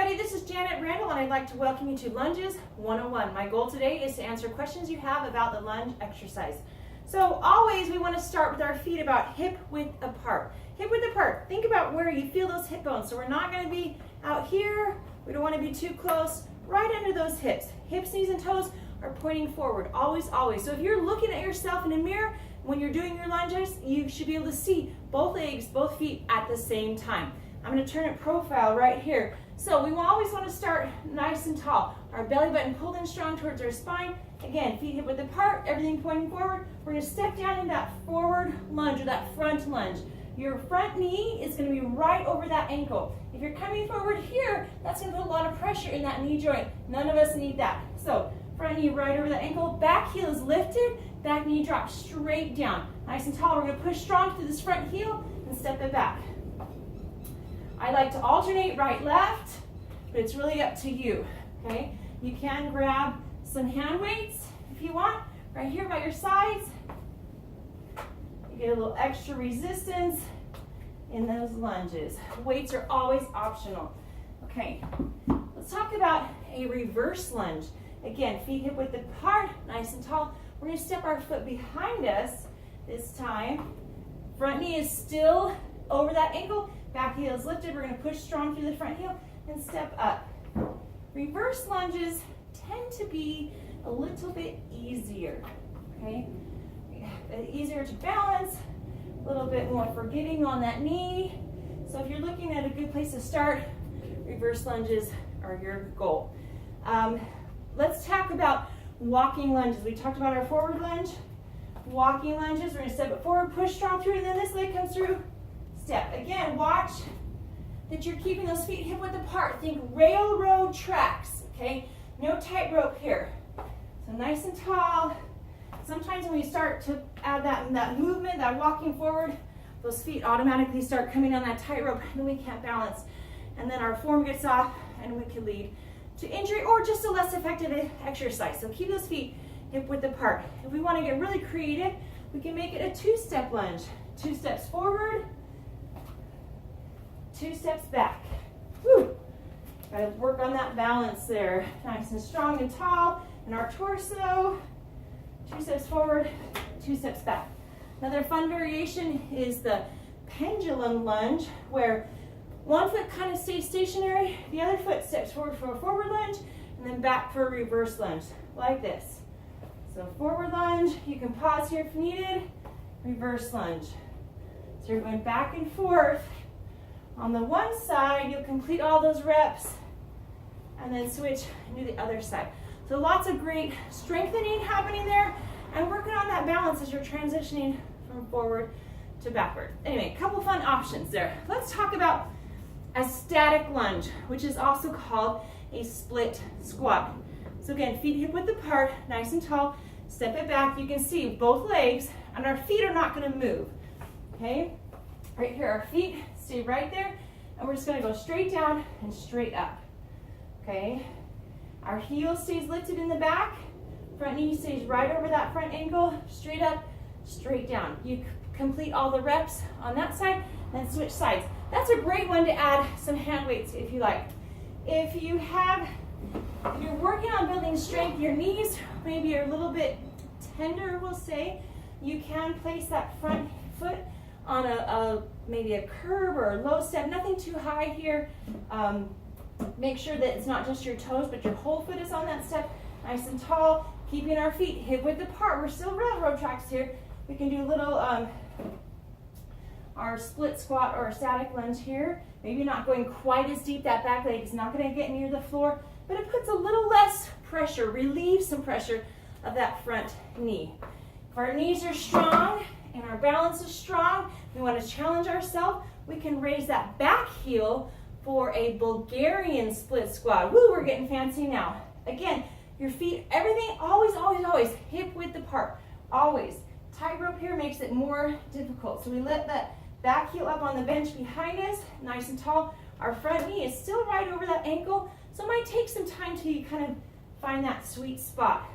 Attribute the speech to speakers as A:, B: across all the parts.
A: everybody, this is Janet Randall and I'd like to welcome you to Lunges 101. My goal today is to answer questions you have about the lunge exercise. So always we want to start with our feet about hip width apart. Hip width apart, think about where you feel those hip bones. So we're not going to be out here, we don't want to be too close, right under those hips. Hips, knees, and toes are pointing forward, always, always. So if you're looking at yourself in a mirror, when you're doing your lunges, you should be able to see both legs, both feet at the same time. I'm going to turn it profile right here. So we always want to start nice and tall. Our belly button pulled in strong towards our spine. Again, feet hip width apart, everything pointing forward. We're going to step down in that forward lunge or that front lunge. Your front knee is going to be right over that ankle. If you're coming forward here, that's going to put a lot of pressure in that knee joint. None of us need that. So front knee right over that ankle, back heel is lifted, back knee drops straight down. Nice and tall. We're going to push strong through this front heel and step it back. I like to alternate right, left, but it's really up to you, okay? You can grab some hand weights if you want, right here by your sides. You get a little extra resistance in those lunges. Weights are always optional. Okay, let's talk about a reverse lunge. Again, feet hip width apart, nice and tall. We're gonna step our foot behind us this time. Front knee is still over that ankle. Back heel is lifted. We're going to push strong through the front heel and step up. Reverse lunges tend to be a little bit easier, okay? Easier to balance, a little bit more forgiving on that knee. So if you're looking at a good place to start, reverse lunges are your goal. Let's talk about walking lunges. We talked about our forward lunge. Walking lunges, we're going to step it forward, push strong through, and then this leg comes through. Step. Again, watch that you're keeping those feet hip width apart. Think railroad tracks, okay? No tightrope here. So nice and tall. Sometimes when we start to add that movement, that walking forward, those feet automatically start coming on that tightrope and we can't balance. And then our form gets off and we can lead to injury or just a less effective exercise. So keep those feet hip width apart. If we want to get really creative, we can make it a two-step lunge. 2 steps forward, 2 steps back. Whew. Got to work on that balance there. Nice and strong and tall in our torso. 2 steps forward, 2 steps back. Another fun variation is the pendulum lunge, where one foot kind of stays stationary, the other foot steps forward for a forward lunge, and then back for a reverse lunge, like this. So forward lunge, you can pause here if needed, reverse lunge. So you're going back and forth. On the one side, you'll complete all those reps and then switch and do the other side. So lots of great strengthening happening there and working on that balance as you're transitioning from forward to backward. Anyway, a couple fun options there. Let's talk about a static lunge, which is also called a split squat. So again, feet hip width apart, nice and tall. Step it back. You can see both legs and our feet are not going to move. Okay? Right here, our feet stay right there, and we're just going to go straight down and straight up. Okay? Our heel stays lifted in the back. Front knee stays right over that front ankle, straight up, straight down. You complete all the reps on that side, then switch sides. That's a great one to add some hand weights if you like. If you're working on building strength, your knees maybe are a little bit tender, we'll say, you can place that front foot on maybe a curb or a low step, nothing too high here. Make sure that it's not just your toes, but your whole foot is on that step, nice and tall, keeping our feet hip width apart. We're still railroad tracks here. We can do a little, our split squat or static lunge here. Maybe not going quite as deep, that back leg is not gonna get near the floor, but it puts a little less pressure, relieves some pressure of that front knee. If our knees are strong, and our balance is strong, we want to challenge ourselves, we can raise that back heel for a Bulgarian split squat. Woo, we're getting fancy now. Again, your feet, everything, always, always, always hip width apart, always. Tightrope here makes it more difficult. So we let that back heel up on the bench behind us, nice and tall. Our front knee is still right over that ankle, so it might take some time to kind of find that sweet spot.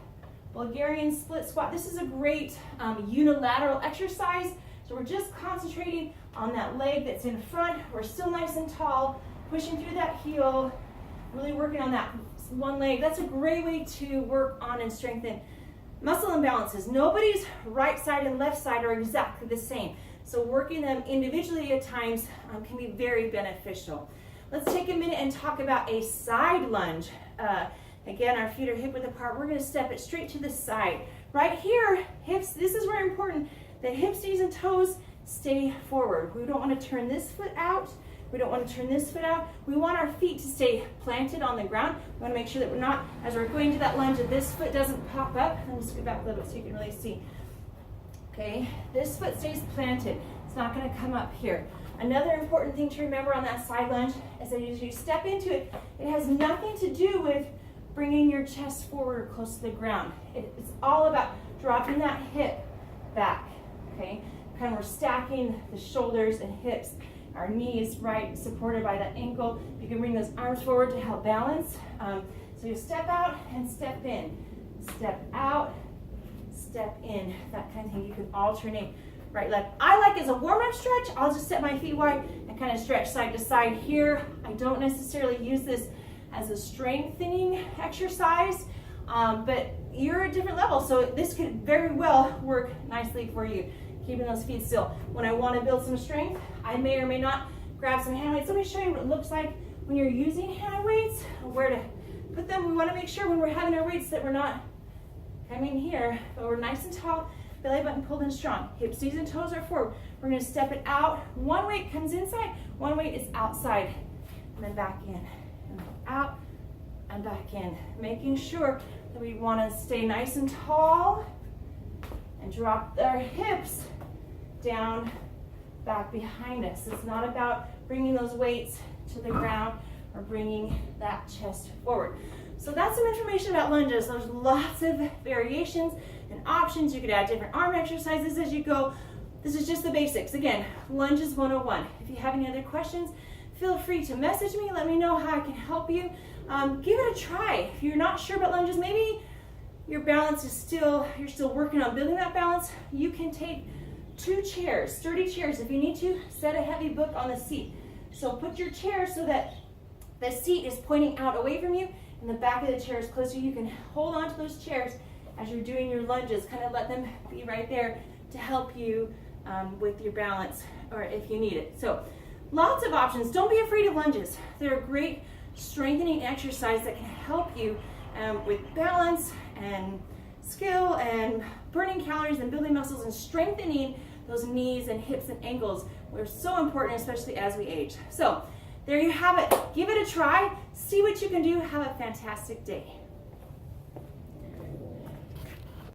A: Bulgarian split squat. This is a great unilateral exercise. So we're just concentrating on that leg that's in front. We're still nice and tall, pushing through that heel, really working on that one leg. That's a great way to work on and strengthen muscle imbalances. Nobody's right side and left side are exactly the same. So working them individually at times can be very beneficial. Let's take a minute and talk about a side lunge. Again, our feet are hip width apart. We're going to step it straight to the side. Right here, hips, this is very important, that hips, knees, and toes stay forward. We don't want to turn this foot out. We don't want to turn this foot out. We want our feet to stay planted on the ground. We want to make sure that we're not, as we're going to that lunge, that this foot doesn't pop up. Let me scoot back a little bit so you can really see. Okay, this foot stays planted. It's not going to come up here. Another important thing to remember on that side lunge is that as you step into it, it has nothing to do with bringing your chest forward or close to the ground. It's all about dropping that hip back, okay? Kind of we're stacking the shoulders and hips, our knees right, supported by that ankle. You can bring those arms forward to help balance. So you step out and step in. Step out, step in, that kind of thing. You can alternate right, left. I like as a warm-up stretch, I'll just set my feet wide and kind of stretch side to side here. I don't necessarily use this as a strengthening exercise, but you're at a different level, so this could very well work nicely for you, keeping those feet still. When I want to build some strength, I may or may not grab some hand weights. Let me show you what it looks like when you're using hand weights, where to put them. We want to make sure when we're having our weights that we're not coming here, but we're nice and tall, belly button pulled in strong. Hips, knees, and toes are forward. We're going to step it out. One weight comes inside, one weight is outside, and then back in. Out and back in, making sure that we want to stay nice and tall and drop our hips down back behind us. It's not about bringing those weights to the ground or bringing that chest forward. So that's some information about lunges. There's lots of variations and options. You could add different arm exercises as you go. This is just the basics. Again, lunges 101. If you have any other questions, feel free to message me. Let me know how I can help you. Give it a try. If you're not sure about lunges, maybe your balance is you're still working on building that balance, you can take 2 chairs, sturdy chairs. If you need to, set a heavy book on the seat. So put your chair so that the seat is pointing out away from you and the back of the chair is closer. You can hold on to those chairs as you're doing your lunges. Kind of let them be right there to help you with your balance, or if you need it. So lots of options. Don't be afraid of lunges. They're a great strengthening exercise that can help you with balance and skill and burning calories and building muscles and strengthening those knees and hips and ankles. They're so important, especially as we age. So there you have it. Give it a try. See what you can do. Have a fantastic day.